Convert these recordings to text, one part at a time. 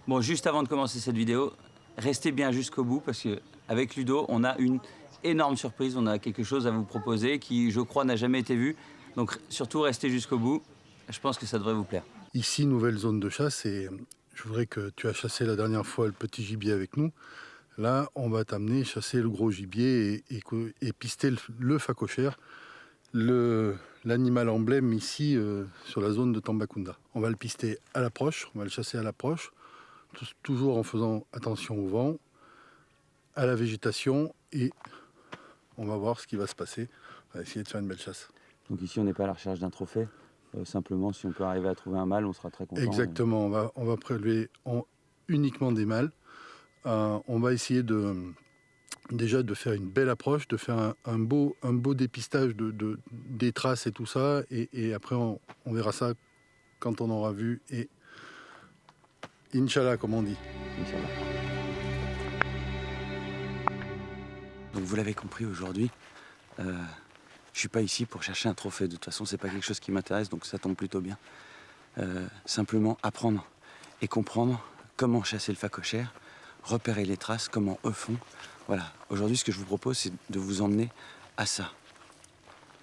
Bon, juste avant de commencer cette vidéo, restez bien jusqu'au bout parce qu'avec Ludo, on a une énorme surprise. On a quelque chose à vous proposer qui, je crois, n'a jamais été vu. Donc surtout, restez jusqu'au bout. Je pense que ça devrait vous plaire. Ici, nouvelle zone de chasse et je voudrais que tu as chassé la dernière fois le petit gibier avec nous. Là, on va t'amener chasser le gros gibier et pister le phacochère, l'animal emblème ici sur la zone de Tambacounda. On va le pister à l'approche, on va le chasser à l'approche, toujours en faisant attention au vent, à la végétation et on va voir ce qui va se passer. On va essayer de faire une belle chasse. Donc ici, on n'est pas à la recherche d'un trophée. Simplement, si on peut arriver à trouver un mâle, on sera très content. Exactement, on va prélever uniquement des mâles. On va essayer déjà de faire une belle approche, de faire un beau dépistage des traces et tout ça. Et après, on verra ça quand on aura vu. Et Inch'Allah, comme on dit. Inch'Allah. Donc vous l'avez compris aujourd'hui, je suis pas ici pour chercher un trophée. De toute façon, c'est pas quelque chose qui m'intéresse, donc ça tombe plutôt bien. Simplement apprendre et comprendre comment chasser le phacochère, repérer les traces, comment eux font. Voilà, aujourd'hui ce que je vous propose c'est de vous emmener à ça.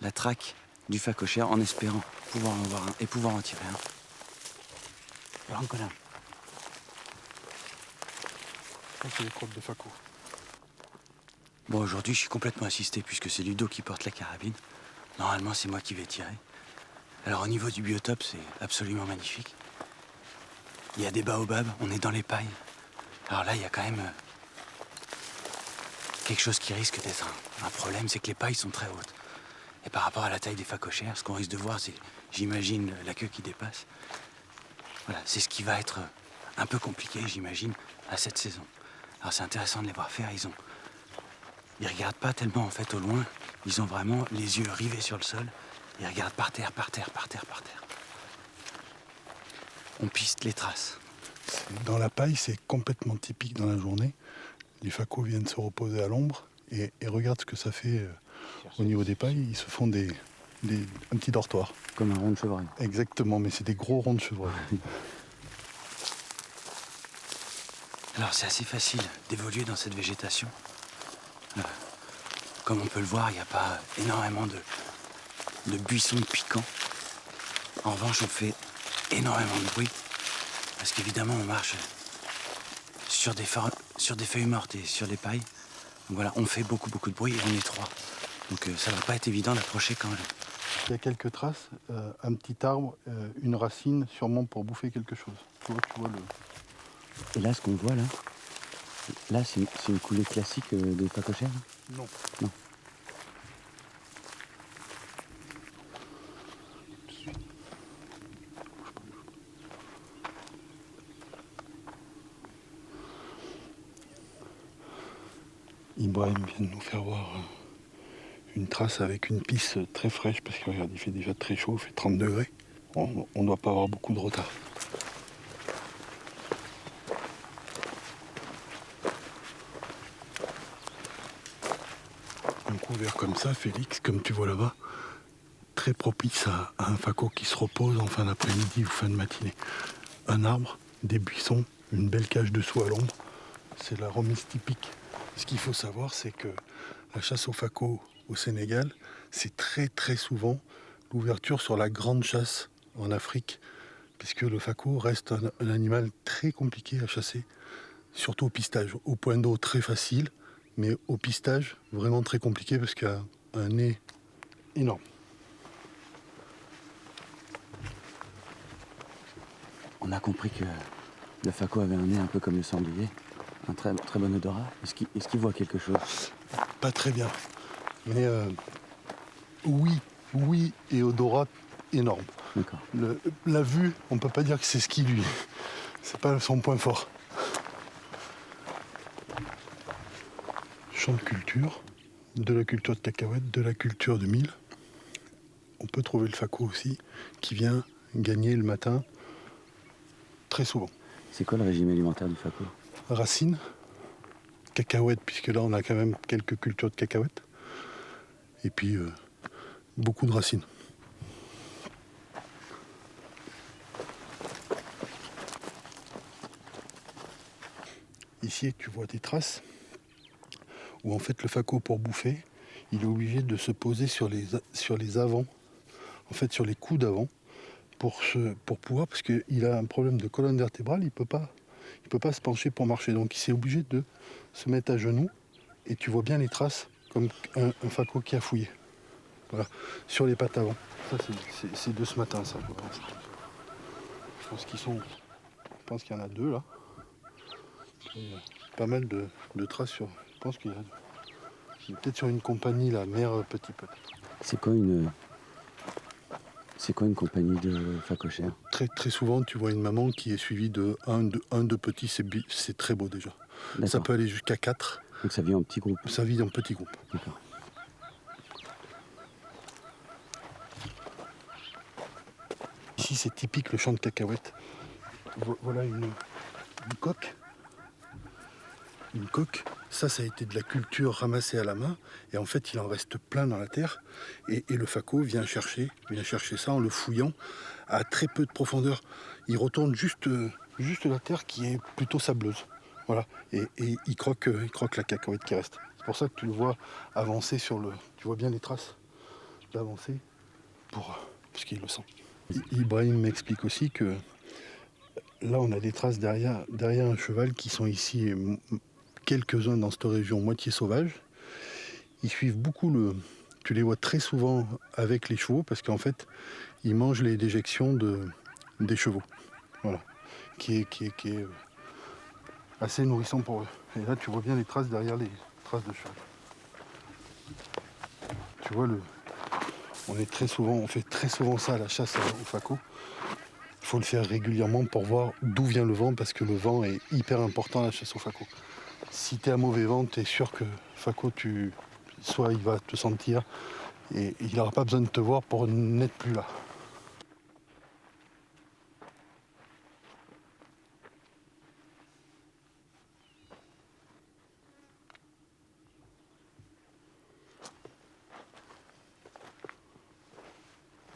La traque du phacochère en espérant pouvoir en voir un et pouvoir en tirer un. Alors Colin. Ça, c'est les crottes de phaco. Bon, aujourd'hui je suis complètement assisté puisque c'est Ludo qui porte la carabine. Normalement c'est moi qui vais tirer. Alors au niveau du biotope c'est absolument magnifique. Il y a des baobabs, on est dans les pailles. Alors là il y a quand même quelque chose qui risque d'être un problème, c'est que les pailles sont très hautes. Et par rapport à la taille des phacochères, ce qu'on risque de voir, c'est, j'imagine, la queue qui dépasse. Voilà, c'est ce qui va être un peu compliqué, j'imagine, à cette saison. Alors c'est intéressant de les voir faire, ils regardent pas tellement en fait au loin, ils ont vraiment les yeux rivés sur le sol, ils regardent par terre, par terre, par terre, par terre. On piste les traces. Dans la paille, c'est complètement typique dans la journée. Les phacos viennent se reposer à l'ombre et regarde ce que ça fait au niveau des pailles. Ils se font un petit dortoir. Comme un rond de chevreuil. Exactement, mais c'est des gros ronds de chevreuil. Alors c'est assez facile d'évoluer dans cette végétation. Comme on peut le voir, il n'y a pas énormément de buissons piquants. En revanche, on fait énormément de bruit. Parce qu'évidemment, on marche sur des feuilles mortes et sur des pailles. Donc voilà, on fait beaucoup de bruit et on est trois. Donc ça va pas être évident d'approcher quand même. Il y a quelques traces, un petit arbre, une racine, sûrement pour bouffer quelque chose. Tu vois le... Et là, ce qu'on voit là, c'est une coulée classique des phacochères? Non. Non. Ibrahim vient de nous faire voir une trace avec une pisse très fraîche parce que regarde, il fait déjà très chaud, il fait 30 degrés. On ne doit pas avoir beaucoup de retard. Un couvert comme ça, Félix, comme tu vois là-bas, très propice à un phaco qui se repose en fin d'après-midi ou fin de matinée. Un arbre, des buissons, une belle cage dessous à l'ombre, c'est la remise typique. Ce qu'il faut savoir, c'est que la chasse au phaco au Sénégal, c'est très souvent l'ouverture sur la grande chasse en Afrique, puisque le phaco reste un animal très compliqué à chasser, surtout au pistage. Au point d'eau très facile, mais au pistage vraiment très compliqué parce qu'il a un nez énorme. On a compris que le phaco avait un nez un peu comme le sanglier, un très bon odorat. Est-ce qu'il voit quelque chose? Pas très bien, mais oui, et odorat énorme. D'accord. La vue, on peut pas dire que c'est ce qui lui... C'est pas son point fort. Champ de culture, de la culture de cacahuètes, de la culture de mil. On peut trouver le phaco aussi, qui vient gagner le matin très souvent. C'est quoi le régime alimentaire du phaco? Racines, cacahuètes, puisque là on a quand même quelques cultures de cacahuètes. Et puis beaucoup de racines. Ici, tu vois des traces où en fait le faco pour bouffer, il est obligé de se poser sur les avants, en fait sur les coudes avant, pour pouvoir, parce qu'il a un problème de colonne vertébrale, il ne peut pas se pencher pour marcher. Donc il s'est obligé de se mettre à genoux, et tu vois bien les traces, comme un faco qui a fouillé. Voilà, sur les pattes avant. Ça c'est de ce matin, ça, je pense. Je pense qu'il y en a 2 là. Et, pas mal de traces sur. Je pense qu'il y a peut-être sur une compagnie, la mère Petit Peu. C'est quoi une compagnie de facochères? Très, très souvent, tu vois une maman qui est suivie de un de petits, c'est très beau déjà. D'accord. Ça peut aller jusqu'à 4. Donc ça vit en petits groupes. Ça vit en petits groupes. D'accord. Ici, c'est typique le champ de cacahuètes. Voilà une coque. Une coque. Ça a été de la culture ramassée à la main. Et en fait, il en reste plein dans la terre. Et le faco vient chercher ça en le fouillant à très peu de profondeur. Il retourne juste la terre qui est plutôt sableuse. Voilà. Et il croque la cacahuète qui reste. C'est pour ça que tu le vois avancer Tu vois bien les traces d'avancer parce qu'il le sent. Ibrahim m'explique aussi que là, on a des traces derrière un cheval qui sont ici, quelques-uns dans cette région moitié sauvage. Ils suivent beaucoup tu les vois très souvent avec les chevaux parce qu'en fait, ils mangent les déjections des chevaux. Voilà. Qui est assez nourrissant pour eux. Et là, tu vois bien les traces derrière les traces de cheval. Tu vois, on fait très souvent ça à la chasse au faco. Il faut le faire régulièrement pour voir d'où vient le vent, parce que le vent est hyper important à la chasse au faco. Si tu es à mauvais vent, tu es sûr que faco, soit il va te sentir et il n'aura pas besoin de te voir pour n'être plus là.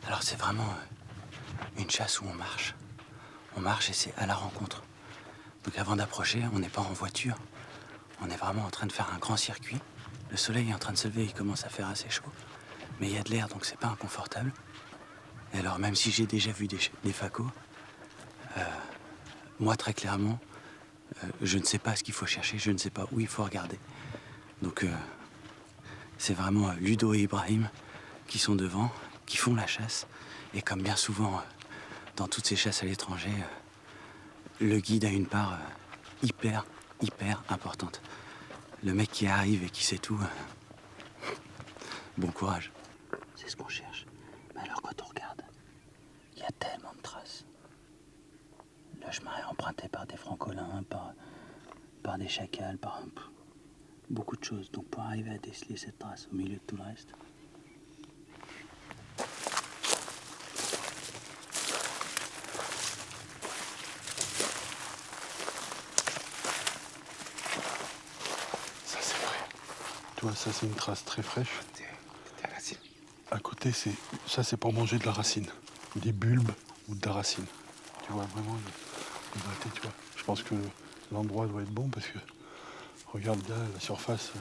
Alors c'est vraiment une chasse où on marche. On marche et c'est à la rencontre. Donc avant d'approcher, on n'est pas en voiture. On est vraiment en train de faire un grand circuit. Le soleil est en train de se lever, il commence à faire assez chaud. Mais il y a de l'air, donc c'est pas inconfortable. Et alors même si j'ai déjà vu des facos, moi très clairement, je ne sais pas ce qu'il faut chercher, je ne sais pas où il faut regarder. Donc c'est vraiment Ludo et Ibrahim qui sont devant, qui font la chasse. Et comme bien souvent dans toutes ces chasses à l'étranger, le guide a une part hyper importante. Le mec qui arrive et qui sait tout, bon courage. C'est ce qu'on cherche. Mais alors quand on regarde, il y a tellement de traces. Le chemin est emprunté par des francolins, par des chacals, par beaucoup de choses. Donc pour arriver à déceler cette trace au milieu de tout le reste. Ça c'est vrai. Tu vois, ça c'est une trace très fraîche. À côté, c'est pour manger de la racine. Des bulbes ou de la racine. Tu vois vraiment le gratté, tu vois. Je pense que l'endroit doit être bon parce que regarde là la surface,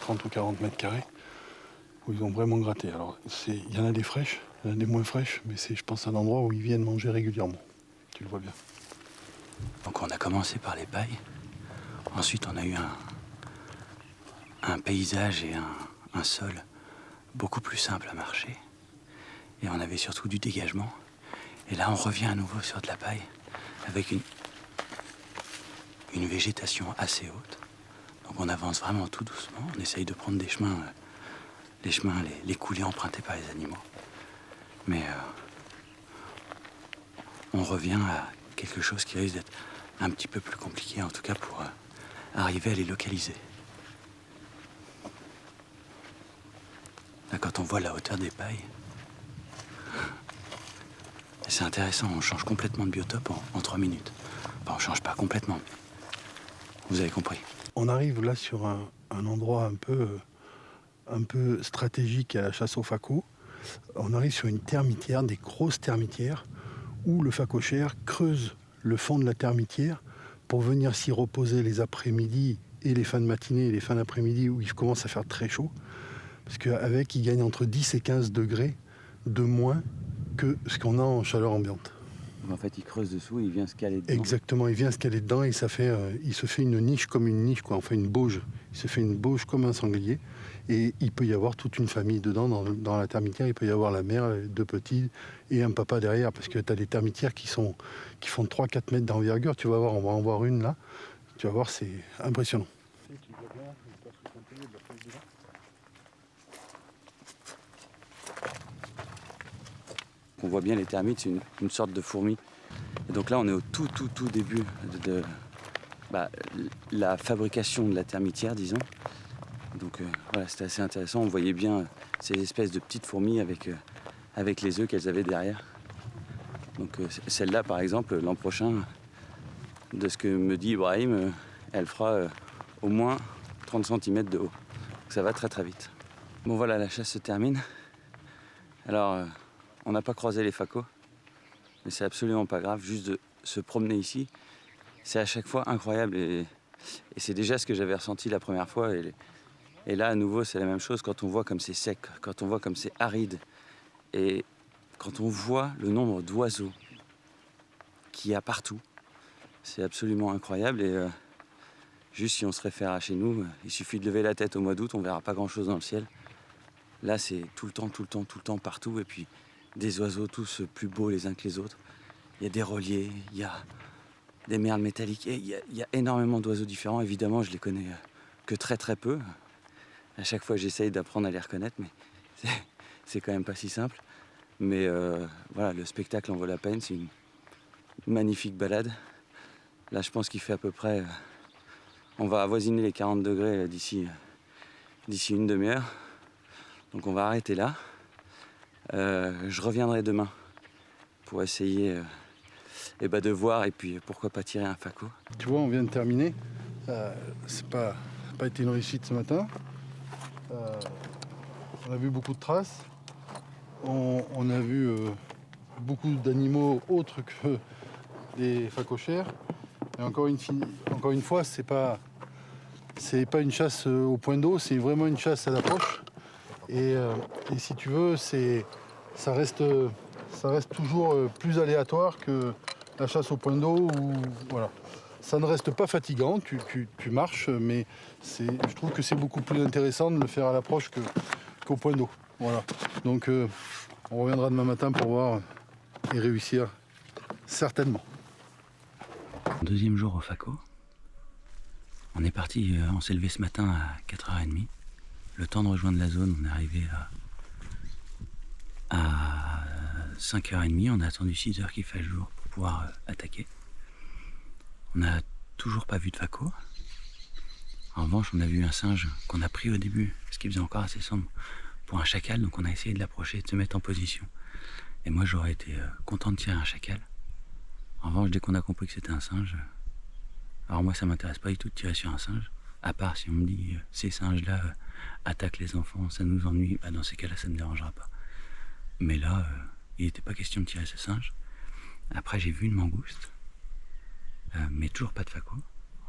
30 ou 40 mètres carrés, où ils ont vraiment gratté. Alors il y en a des fraîches, il y en a des moins fraîches, mais c'est je pense un endroit où ils viennent manger régulièrement. Tu le vois bien. Donc on a commencé par les pailles. Ensuite on a eu un paysage et un sol beaucoup plus simple à marcher. Et on avait surtout du dégagement. Et là, on revient à nouveau sur de la paille, avec une végétation assez haute. Donc on avance vraiment tout doucement. On essaye de prendre des chemins, les coulées empruntées par les animaux. Mais on revient à quelque chose qui risque d'être un petit peu plus compliqué, en tout cas pour arriver à les localiser. Là, quand on voit la hauteur des pailles, c'est intéressant, on change complètement de biotope en 3 minutes. Enfin, on change pas complètement, mais vous avez compris. On arrive là sur un endroit un peu stratégique à la chasse au faco. On arrive sur une termitière, des grosses termitières, où le facochère creuse le fond de la termitière pour venir s'y reposer les après-midi et les fins de matinée et les fins d'après-midi où il commence à faire très chaud. Parce qu'avec, il gagne entre 10 et 15 degrés de moins que ce qu'on a en chaleur ambiante. En fait, il creuse dessous et il vient se caler dedans. Exactement, il vient se caler dedans et il se fait une niche comme une niche, quoi. Enfin une bauge. Il se fait une bauge comme un sanglier. Et il peut y avoir toute une famille dedans, dans la termitière. Il peut y avoir la mère, deux petits et un papa derrière. Parce que tu as des termitières qui font 3-4 mètres d'envergure. Tu vas voir, on va en voir une là. Tu vas voir, c'est impressionnant. On voit bien les termites, c'est une sorte de fourmi. Et donc là, on est au tout début de la fabrication de la termitière, disons. Donc voilà, c'était assez intéressant. On voyait bien ces espèces de petites fourmis avec les œufs qu'elles avaient derrière. Donc celle-là, par exemple, l'an prochain, de ce que me dit Ibrahim, elle fera au moins 30 cm de haut. Donc ça va très vite. Bon voilà, la chasse se termine. Alors, on n'a pas croisé les facos, mais c'est absolument pas grave. Juste de se promener ici, c'est à chaque fois incroyable. Et c'est déjà ce que j'avais ressenti la première fois. Et là, à nouveau, c'est la même chose quand on voit comme c'est sec, quand on voit comme c'est aride. Et quand on voit le nombre d'oiseaux qu'il y a partout, c'est absolument incroyable. Et juste si on se réfère à chez nous, il suffit de lever la tête au mois d'août, on verra pas grand-chose dans le ciel. Là, c'est tout le temps, partout. Et puis, des oiseaux tous plus beaux les uns que les autres. Il y a des reliers, il y a des merles métalliques. Et il y a énormément d'oiseaux différents. Évidemment, je les connais que très peu. À chaque fois, j'essaye d'apprendre à les reconnaître, mais c'est quand même pas si simple. Mais voilà, le spectacle en vaut la peine. C'est une magnifique balade. Là, je pense qu'il fait à peu près... on va avoisiner les 40 degrés d'ici une demi-heure. Donc on va arrêter là. Je reviendrai demain pour essayer de voir et puis pourquoi pas tirer un faco. Tu vois, on vient de terminer. C'est pas été une réussite ce matin. On a vu beaucoup de traces. On a vu beaucoup d'animaux autres que des phacochères. Et encore une fois, c'est pas une chasse au point d'eau, c'est vraiment une chasse à l'approche. Et si tu veux, ça reste toujours plus aléatoire que la chasse au point d'eau. Voilà. Ça ne reste pas fatigant, tu marches, mais je trouve que c'est beaucoup plus intéressant de le faire à l'approche qu'au point d'eau. Voilà. Donc on reviendra demain matin pour voir et réussir certainement. Deuxième jour au faco. On est parti, on s'est levé ce matin à 4h30. Le temps de rejoindre la zone, on est arrivé à 5h30. On a attendu 6h qu'il fasse jour pour pouvoir attaquer. On n'a toujours pas vu de faco. En revanche, on a vu un singe qu'on a pris au début, ce qui faisait encore assez sombre, pour un chacal. Donc on a essayé de l'approcher, de se mettre en position. Et moi, j'aurais été content de tirer un chacal. En revanche, dès qu'on a compris que c'était un singe... Alors moi, ça m'intéresse pas du tout de tirer sur un singe. À part si on me dit, ces singes-là attaquent les enfants, ça nous ennuie. Bah, dans ces cas-là, ça ne me dérangera pas. Mais là, il n'était pas question de tirer ce singe. Après, j'ai vu une mangouste. Mais toujours pas de faco.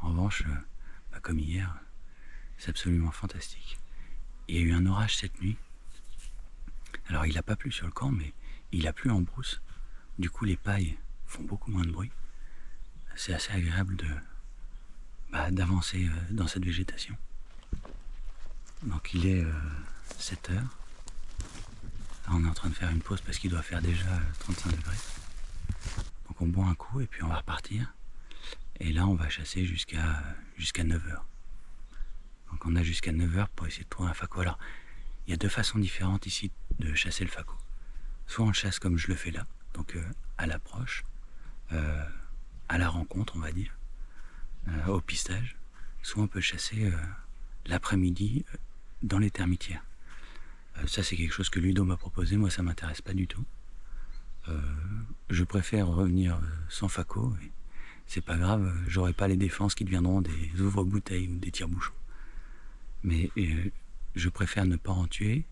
En revanche, comme hier, c'est absolument fantastique. Il y a eu un orage cette nuit. Alors, il n'a pas plu sur le camp, mais il a plu en brousse. Du coup, les pailles font beaucoup moins de bruit. C'est assez agréable d'avancer dans cette végétation. Donc, il est 7h. Là, on est en train de faire une pause parce qu'il doit faire déjà 35 degrés. Donc, on boit un coup et puis on va repartir. Et là, on va chasser jusqu'à 9h. Donc on a jusqu'à 9h pour essayer de trouver un faco. Alors, il y a deux façons différentes ici de chasser le faco. Soit on le chasse comme je le fais là, donc à l'approche, à la rencontre, on va dire, au pistage. Soit on peut le chasser l'après-midi dans les termitières. Ça, c'est quelque chose que Ludo m'a proposé. Moi, ça m'intéresse pas du tout. Je préfère revenir sans faco. Et c'est pas grave, j'aurai pas les défenses qui deviendront des ouvre-bouteilles ou des tire-bouchons. Mais je préfère ne pas en tuer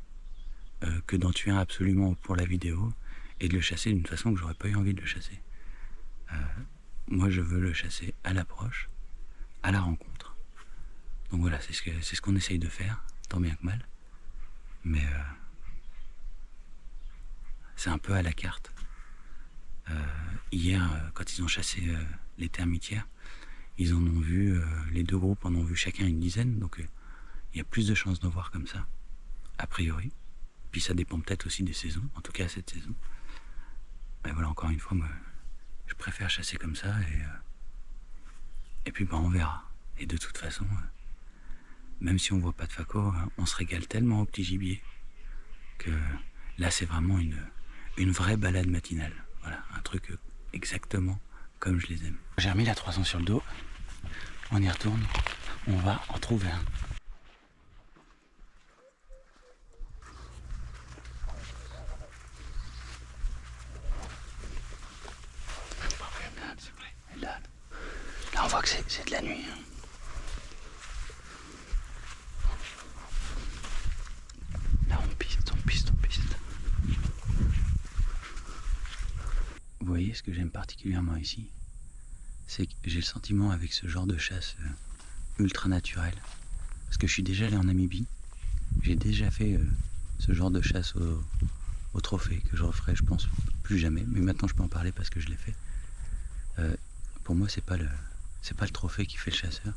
que d'en tuer un absolument pour la vidéo et de le chasser d'une façon que j'aurais pas eu envie de le chasser. moi, je veux le chasser à l'approche, à la rencontre. Donc voilà, c'est ce qu'on essaye de faire, tant bien que mal. Mais c'est un peu à la carte. Hier, quand ils ont chassé les termitières, ils en ont vu, les deux groupes en ont vu chacun une dizaine, donc il y a plus de chances de voir comme ça, a priori. Puis ça dépend peut-être aussi des saisons, en tout cas cette saison. Mais voilà, encore une fois, moi, je préfère chasser comme ça et puis on verra. Et de toute façon, même si on voit pas de faco, on se régale tellement au petit gibier que là c'est vraiment une vraie balade matinale. Voilà, un truc exactement comme je les aime. J'ai remis la 300 sur le dos, on y retourne, on va en trouver un. Là on voit que c'est de la nuit. Là on piste. Vous voyez, ce que j'aime particulièrement ici, c'est que j'ai le sentiment avec ce genre de chasse ultra naturelle, parce que je suis déjà allé en Namibie, j'ai déjà fait ce genre de chasse au trophée, que je referai, je pense, plus jamais, mais maintenant je peux en parler parce que je l'ai fait. Pour moi, c'est pas le trophée qui fait le chasseur,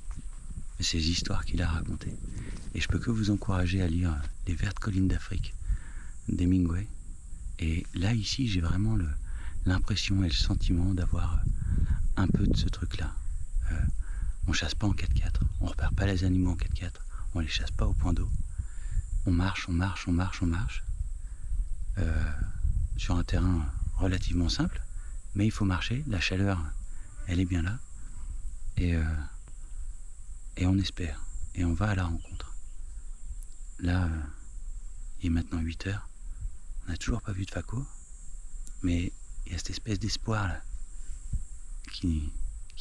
mais c'est les histoires qu'il a racontées. Et je peux que vous encourager à lire Les Vertes Collines d'Afrique d'Hemingway. Et là, ici, j'ai vraiment l'impression et le sentiment d'avoir un peu de ce truc-là. On chasse pas en 4x4, on repère pas les animaux en 4x4, on les chasse pas au point d'eau. On marche sur un terrain relativement simple, mais il faut marcher, la chaleur, elle est bien là, et on espère, et on va à la rencontre. Là, il est maintenant 8 heures, on n'a toujours pas vu de faco, mais il y a cette espèce d'espoir là, qui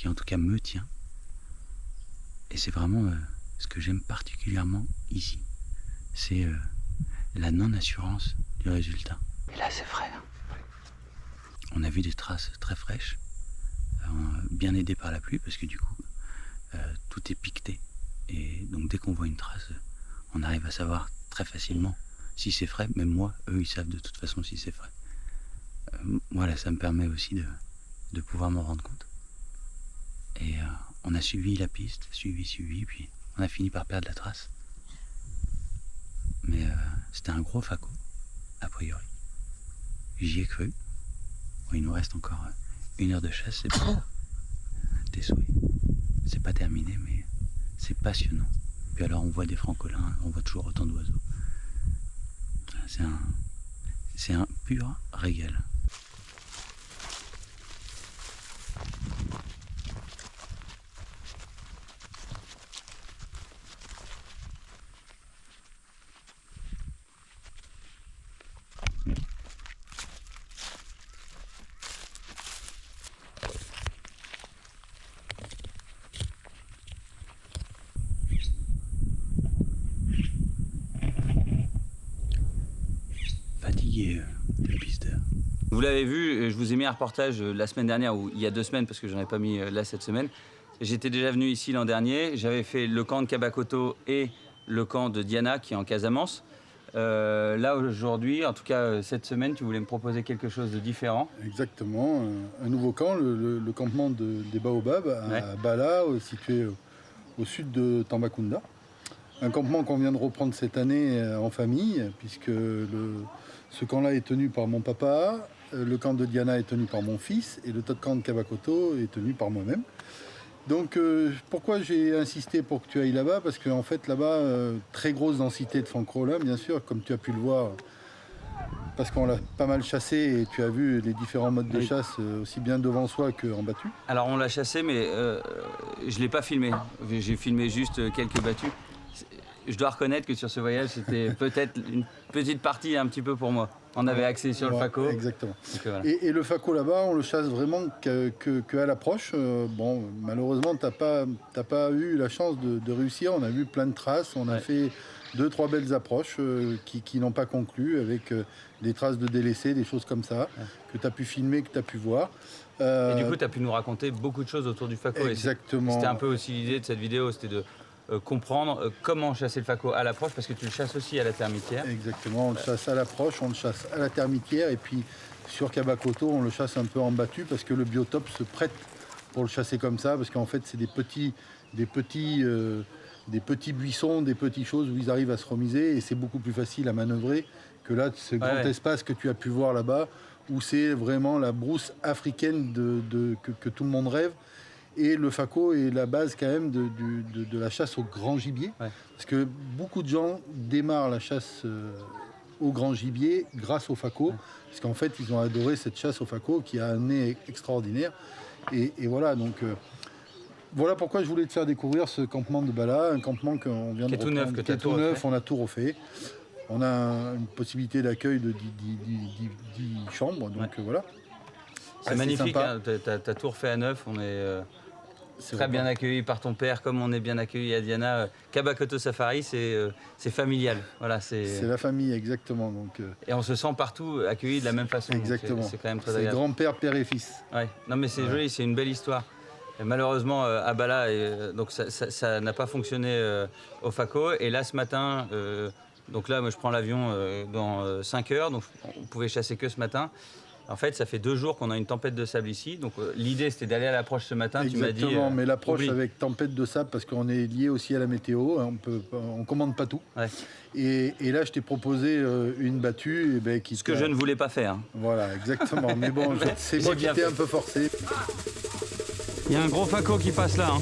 en tout cas me tient, et c'est vraiment ce que j'aime particulièrement ici, c'est la non-assurance du résultat. Et là c'est frais. On a vu des traces très fraîches, bien aidées par la pluie, parce que du coup tout est piqueté, et donc dès qu'on voit une trace, on arrive à savoir très facilement si c'est frais. Même moi, eux ils savent de toute façon si c'est frais. Voilà, ça me permet aussi de pouvoir m'en rendre compte. Et on a suivi la piste, suivi, puis on a fini par perdre la trace. Mais c'était un gros faco, a priori. J'y ai cru. Bon, il nous reste encore 1 heure de chasse, c'est pas... T'es souris. C'est pas terminé, mais c'est passionnant. Puis alors on voit des francolins, on voit toujours autant d'oiseaux. C'est un pur régal. Fatigué, le pisteur. Vous l'avez vu, je vous ai mis un reportage la semaine dernière, ou il y a 2 semaines, parce que j'en ai pas mis là cette semaine. J'étais déjà venu ici l'an dernier, j'avais fait le camp de Kabakoto et le camp de Diana, qui est en Casamance. Là, aujourd'hui, en tout cas cette semaine, tu voulais me proposer quelque chose de différent. Exactement, un nouveau camp, le campement des Baobabs à Bala, situé au sud de Tambacounda. Un campement qu'on vient de reprendre cette année en famille, puisque ce camp-là est tenu par mon papa, le camp de Diana est tenu par mon fils, et le tas de camp de Kabakoto est tenu par moi-même. Donc pourquoi j'ai insisté pour que tu ailles là-bas? Parce qu'en fait là-bas, très grosse densité de fancrolin, bien sûr, comme tu as pu le voir, parce qu'on l'a pas mal chassé et tu as vu les différents modes de chasse, aussi bien devant soi qu'en battu. Alors on l'a chassé, mais je l'ai pas filmé. J'ai filmé juste quelques battues. je dois reconnaître que sur ce voyage, c'était peut-être une petite partie un petit peu pour moi. On avait axé sur le Faco. Exactement. Donc, voilà. Et le Faco là-bas, on le chasse vraiment qu'à l'approche. Bon, malheureusement, t'as pas eu la chance de réussir. On a vu plein de traces. On a fait 2-3 belles approches qui n'ont pas conclu, avec des traces de délaissés, des choses comme ça, que tu as pu filmer, que tu as pu voir. Et du coup, tu as pu nous raconter beaucoup de choses autour du Faco. Exactement. C'était un peu aussi l'idée de cette vidéo, c'était de comprendre comment chasser le Faco à l'approche, parce que tu le chasses aussi à la termitière. Exactement, on le chasse à l'approche, on le chasse à la termitière, et puis sur Kabakoto, on le chasse un peu en battu, parce que le biotope se prête pour le chasser comme ça, parce qu'en fait, c'est des petits buissons, des petites choses où ils arrivent à se remiser, et c'est beaucoup plus facile à manœuvrer que là, ce grand espace que tu as pu voir là-bas, où c'est vraiment la brousse africaine que tout le monde rêve. Et le Faco est la base quand même de la chasse au grand gibier. Ouais. Parce que beaucoup de gens démarrent la chasse au grand gibier grâce au Faco. Ouais. Parce qu'en fait, ils ont adoré cette chasse au Faco qui a un nez extraordinaire. Et voilà, donc voilà pourquoi je voulais te faire découvrir ce campement de Bala, un campement qu'on vient de reprendre, qui est tout neuf, on a tout refait. On a une possibilité d'accueil de 10 chambres, donc voilà. C'est magnifique, hein, t'as tout refait à neuf, on est très bien accueillis par ton père, comme on est bien accueillis à Diana. Kabakoto Safari, c'est familial. Voilà, c'est la famille, exactement. Donc, et on se sent partout accueillis de la même façon. Exactement. C'est quand même très agréable. C'est grand-père, père et fils. Ouais. Non mais c'est joli, c'est une belle histoire. Et malheureusement, à Bala, donc ça n'a pas fonctionné au Faco. Et là, ce matin, donc là, moi, je prends l'avion dans 5 heures, donc on pouvait chasser que ce matin. En fait, ça fait 2 jours qu'on a une tempête de sable ici. Donc l'idée, c'était d'aller à l'approche ce matin. Exactement, tu m'as dit, mais l'approche avec tempête de sable, parce qu'on est lié aussi à la météo, on commande pas tout. Ouais. Et là, je t'ai proposé une battue. Ce que je ne voulais pas faire. Voilà, exactement. Mais bon, c'est moi qui t'ai un peu forcé. Il y a un gros Faco qui passe là. Hein.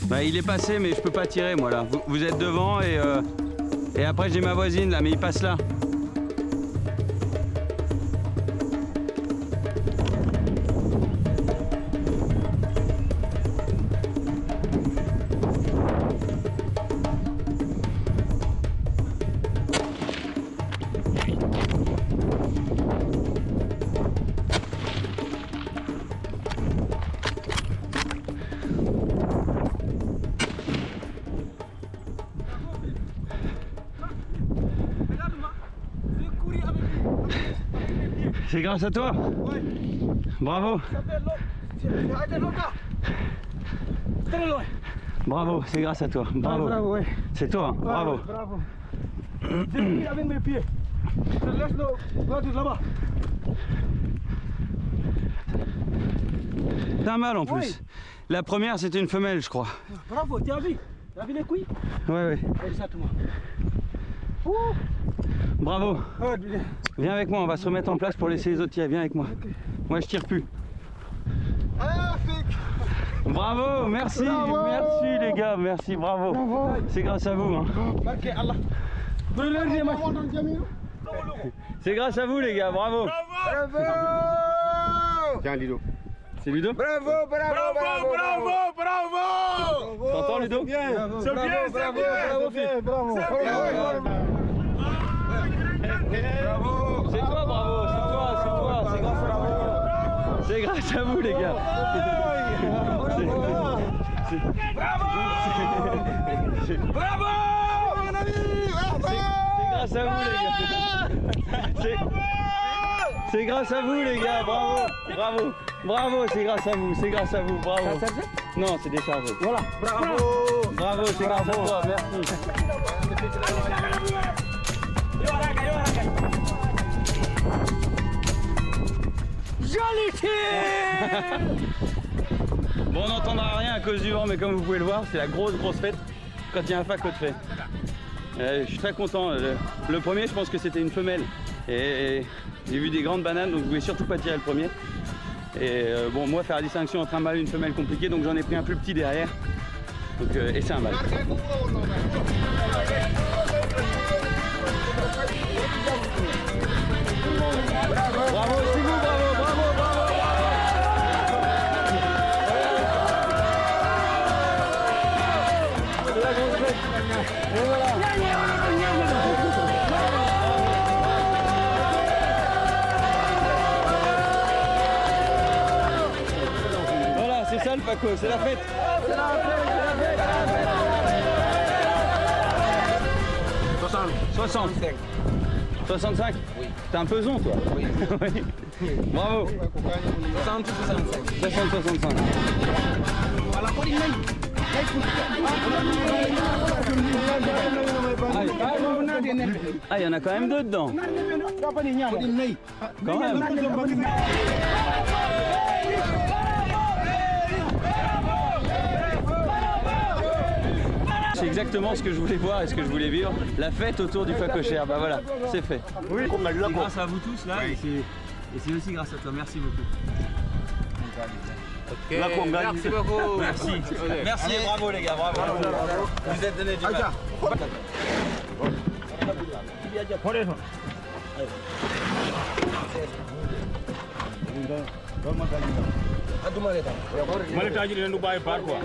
Bah, il est passé, mais je peux pas tirer, moi, là. Vous êtes devant et après, j'ai ma voisine, là, mais il passe là. C'est grâce à toi? Oui. Bravo. Bravo, c'est grâce à toi. Bravo. Bravo, ouais. C'est toi, hein. Bravo. Bravo. Avec mes pieds. Je laisse le là-bas. T'as mal en plus. Oui. La première, c'était une femelle, je crois. Bravo, tu as vu? Tu as vu les couilles? Ouais. Exactement. Bravo. Viens avec moi, on va se remettre en place pour laisser les autres tirer. Viens avec moi. Okay. Moi, je tire plus. Bravo, merci. Bravo. Merci les gars, merci, bravo. C'est grâce à vous. Hein. C'est grâce à vous les gars, bravo. Bravo. Tiens Ludo. C'est Ludo? Bravo. T'entends Ludo? C'est bien. Bravo. C'est toi, bravo, c'est grâce à vous. C'est grâce à vous, les gars. Bravo, mon ami. C'est grâce à vous, les gars. C'est grâce à vous, les gars. Bravo, c'est grâce à vous, bravo. Non, c'est déchargé. Voilà, bravo, c'est grâce à toi, merci. Bon, on n'entendra rien à cause du vent, mais comme vous pouvez le voir, c'est la grosse fête quand il y a un Faco de fait. Je suis très content. Le premier, je pense que c'était une femelle. Et j'ai vu des grandes bananes, donc je voulais surtout pas tirer le premier. Et bon, moi, faire la distinction entre un mâle et une femelle compliqué, donc j'en ai pris un plus petit derrière. Donc, et c'est un mâle. Bravo, c'est vous, bravo. C'est la grosse fête. Voilà, c'est ça le Paco, c'est la fête. 60. 65. Oui. T'es un peson, toi. Oui. Bravo. 60 65. Ah, il y en a quand même deux dedans. Quand même. C'est exactement ce que je voulais voir et ce que je voulais vivre. La fête autour du facochère. Bah voilà, c'est fait. Oui, on a eu C'est grâce à vous tous là et c'est aussi grâce à toi. Merci beaucoup. Là qu'on gagne. Merci beaucoup. Merci. Merci et bravo les gars, bravo. Vous êtes donné du mal.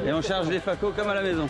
Et on charge les facos comme à la maison.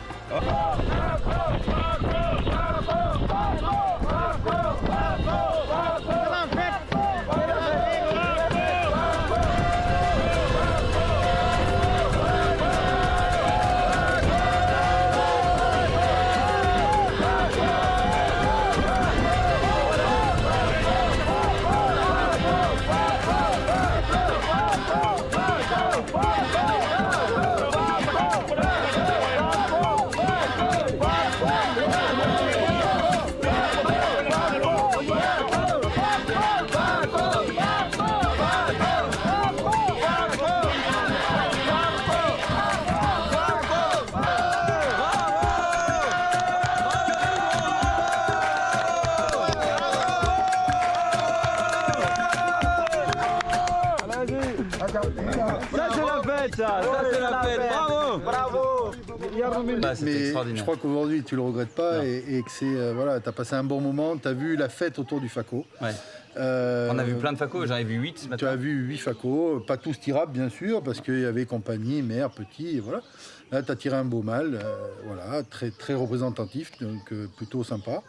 Ça c'est la fête, ça c'est la fête, bravo. Bah, c'était Mais extraordinaire. je crois qu'aujourd'hui tu le regrettes pas et que c'est voilà, t'as passé un bon moment, t'as vu la fête autour du Faco. Ouais. Euh, On a vu plein de facos, j'en ai vu 8 ce Tu matin. as vu 8 Facos, pas tous tirables bien sûr, parce qu'il y avait compagnie, mère, petit, et voilà. Là tu as tiré un beau mâle, voilà, très, très représentatif, donc plutôt sympa.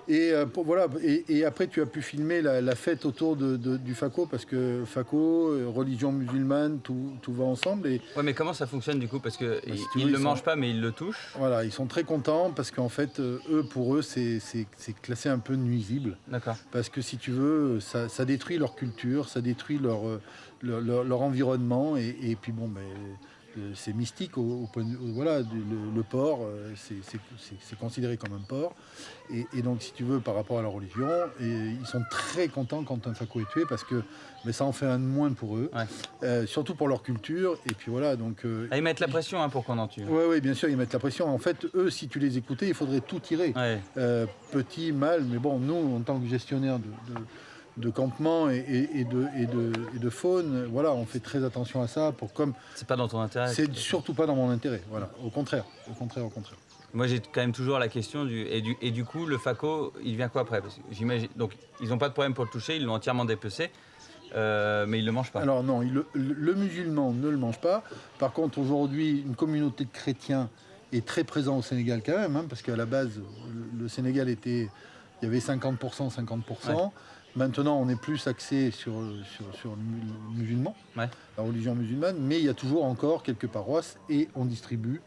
Et, voilà, et après tu as pu filmer la fête autour du Faco, parce que Faco, religion musulmane, tout va ensemble. Et Ouais, mais comment ça fonctionne du coup? Parce que si tu veux, ils le ils sont- mangent pas, mais ils le touchent. voilà, ils sont très contents parce qu'en fait, pour eux, c'est classé un peu nuisible. D'accord. Parce que si tu veux, ça détruit leur culture, ça détruit leur environnement. Et puis bon, c'est mystique. Voilà, le porc, c'est considéré comme un porc. Et donc, si tu veux, par rapport à la religion, ils sont très contents quand un Faco est tué parce que ça en fait un de moins pour eux. Ouais. Surtout pour leur culture. Et puis voilà, donc... Ah, ils mettent la pression hein, pour qu'on en tue. Oui, bien sûr, ils mettent la pression. En fait, eux, si tu les écoutais, il faudrait tout tirer. Ouais. Petit, mâle, mais bon, nous, en tant que gestionnaire de campement et de faune, voilà, on fait très attention à ça. C'est pas dans ton intérêt. C'est surtout pas dans mon intérêt, voilà. Au contraire. Moi, j'ai quand même toujours la question du coup, le Faco, il vient quoi après? Parce que j'imagine. Donc, ils n'ont pas de problème pour le toucher, ils l'ont entièrement dépecé, mais ils le mangent pas. Alors non, le musulman ne le mange pas. Par contre, aujourd'hui, une communauté de chrétiens est très présente au Sénégal quand même, hein, parce qu'à la base, le Sénégal il y avait 50%, 50%. Ouais. Maintenant, on est plus axé sur le musulman, Ouais. la religion musulmane, mais il y a toujours encore quelques paroisses et on distribue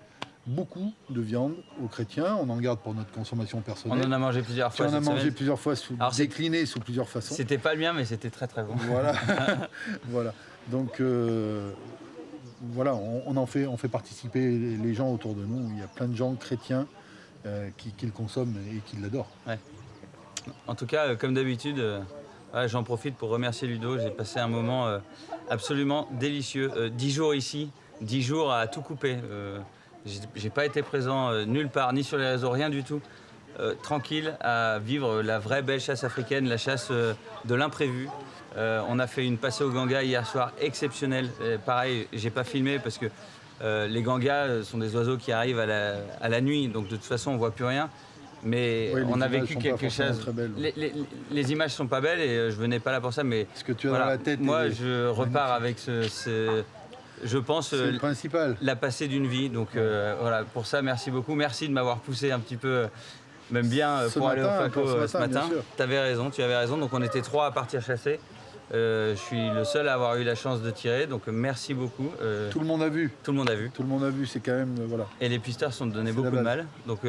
beaucoup de viande aux chrétiens. On en garde pour notre consommation On personnelle. en a mangé plusieurs Tu fois. en as cette mangé semaine. plusieurs fois, Alors, décliné sous plusieurs façons. C'était pas le mien, mais c'était très très bon. Voilà, voilà. Donc voilà, on fait participer les gens autour de nous. Il y a plein de gens chrétiens qui le consomment et qui l'adorent. En tout cas, comme d'habitude, j'en profite pour remercier Ludo. J'ai passé un moment absolument délicieux. 10 jours ici, 10 jours à tout couper. J'ai pas été présent nulle part, ni sur les réseaux, rien du tout. Tranquille à vivre la vraie belle chasse africaine, la chasse de l'imprévu. On a fait une passée au ganga hier soir exceptionnelle. Pareil, j'ai pas filmé parce que les gangas sont des oiseaux qui arrivent à la nuit, donc de toute façon on voit plus rien. Mais Oui, les on a images vécu sont pas quelque forcément chose. très belles. Les images sont pas belles et je venais pas là pour ça, mais Ce que tu as voilà. dans la tête. Moi, je repars avec je pense c'est le principal. la passée d'une vie. Donc voilà, pour ça, merci beaucoup. Merci de m'avoir poussé un petit peu Même bien Ce pour aller au matin, Faco encore ce bien matin. sûr. Tu avais raison. Donc on était 3 à partir chasser. Je suis le seul à avoir eu la chance de tirer, donc merci beaucoup. Tout le monde a vu. Tout le monde a vu. Tout le monde a vu, c'est quand même, voilà. Et les pisteurs se sont donné C'est beaucoup la de base. mal. Donc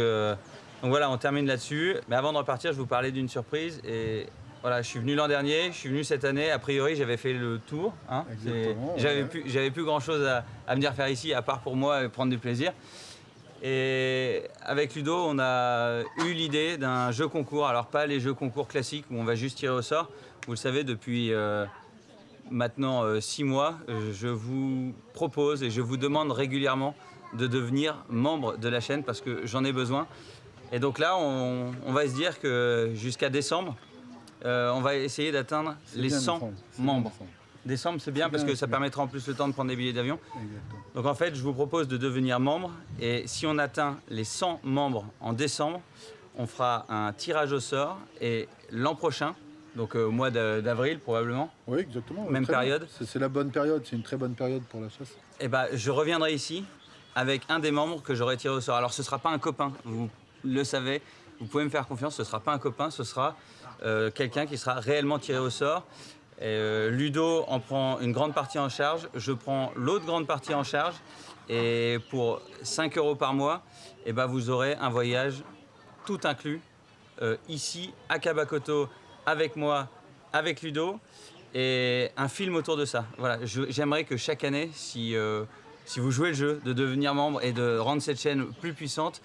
voilà, on termine là-dessus. Mais avant de repartir, je vous parlais d'une surprise. Et voilà, je suis venu l'an dernier, je suis venu cette année. A priori, j'avais fait le tour. Hein. Exactement, J'avais plus grand-chose à venir faire ici, à part pour moi prendre du plaisir. Et avec Ludo, on a eu l'idée d'un jeu concours. Alors pas les jeux concours classiques où on va juste tirer au sort. Vous le savez, depuis maintenant 6 mois, je vous propose et je vous demande régulièrement de devenir membre de la chaîne parce que j'en ai besoin. Et donc là, on va se dire que jusqu'à décembre, on va essayer d'atteindre C'est les bien 100 décembre, c'est membres. bien décembre. Décembre, c'est bien C'est parce bien, que ça c'est bien. permettra en plus le temps de prendre des billets d'avion. Exactement. Donc en fait, je vous propose de devenir membre et si on atteint les 100 membres en décembre, on fera un tirage au sort et l'an prochain, donc au mois d'avril probablement, Oui, exactement. Même très bien. période. C'est la bonne période, c'est une très bonne période pour la chasse. eh ben, je reviendrai ici avec un des membres que j'aurai tiré au sort. Alors ce ne sera pas un copain, vous le savez, vous pouvez me faire confiance, ce ne sera pas un copain, ce sera quelqu'un qui sera réellement tiré au sort. Et, Ludo en prend une grande partie en charge, je prends l'autre grande partie en charge et pour 5 € par mois, eh ben, vous aurez un voyage tout inclus ici à Kabakoto avec moi, avec Ludo et un film autour de ça. Voilà, j'aimerais que chaque année, si vous jouez le jeu de devenir membre et de rendre cette chaîne plus puissante,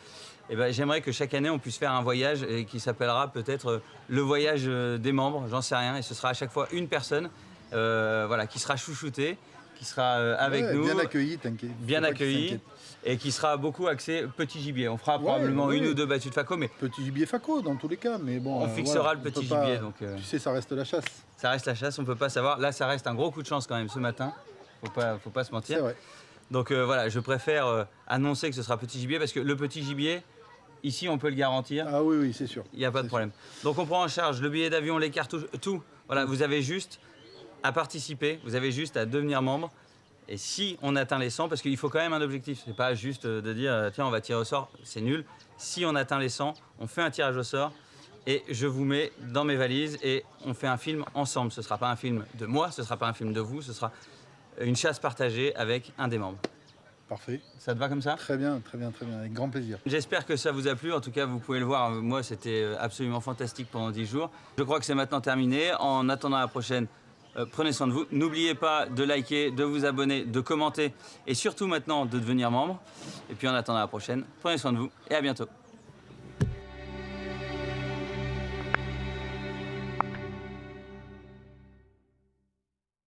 eh ben, j'aimerais que chaque année on puisse faire un voyage qui s'appellera peut-être le voyage des membres, j'en sais rien, et ce sera à chaque fois une personne voilà, qui sera chouchoutée, qui sera avec Ouais, nous, bien accueilli, t'inquiète. bien Faut pas qu'il accueillie, s'inquiète. et qui sera beaucoup axé petit gibier. On fera Ouais, probablement oui. une ou deux battues de Faco, mais Petit gibier faco dans tous les cas, mais bon. on fixera voilà, le on petit peut pas- gibier. Donc, Tu sais, ça reste la chasse. ça reste la chasse, on peut pas savoir. Là, ça reste un gros coup de chance quand même ce matin. Faut pas se mentir. C'est vrai. Donc voilà, je préfère annoncer que ce sera petit gibier parce que le petit gibier, ici, on peut le garantir. Ah oui, oui, c'est sûr. Il n'y a pas de C'est problème. Donc on prend en charge le billet d'avion, les cartouches, tout. Voilà, vous avez juste à participer, vous avez juste à devenir membre. Et si on atteint les 100, parce qu'il faut quand même un objectif, c'est pas juste de dire tiens on va tirer au sort, c'est nul. Si on atteint les 100, on fait un tirage au sort et je vous mets dans mes valises et on fait un film ensemble. Ce ne sera pas un film de moi, ce ne sera pas un film de vous, ce sera une chasse partagée avec un des membres. Parfait. Ça te va comme ça ? Très bien, très bien, très bien. Avec grand plaisir. J'espère que ça vous a plu. En tout cas, vous pouvez le voir. Moi, c'était absolument fantastique pendant 10 jours. Je crois que c'est maintenant terminé. En attendant la prochaine, prenez soin de vous. N'oubliez pas de liker, de vous abonner, de commenter et surtout maintenant de devenir membre. Et puis en attendant la prochaine, prenez soin de vous et à bientôt.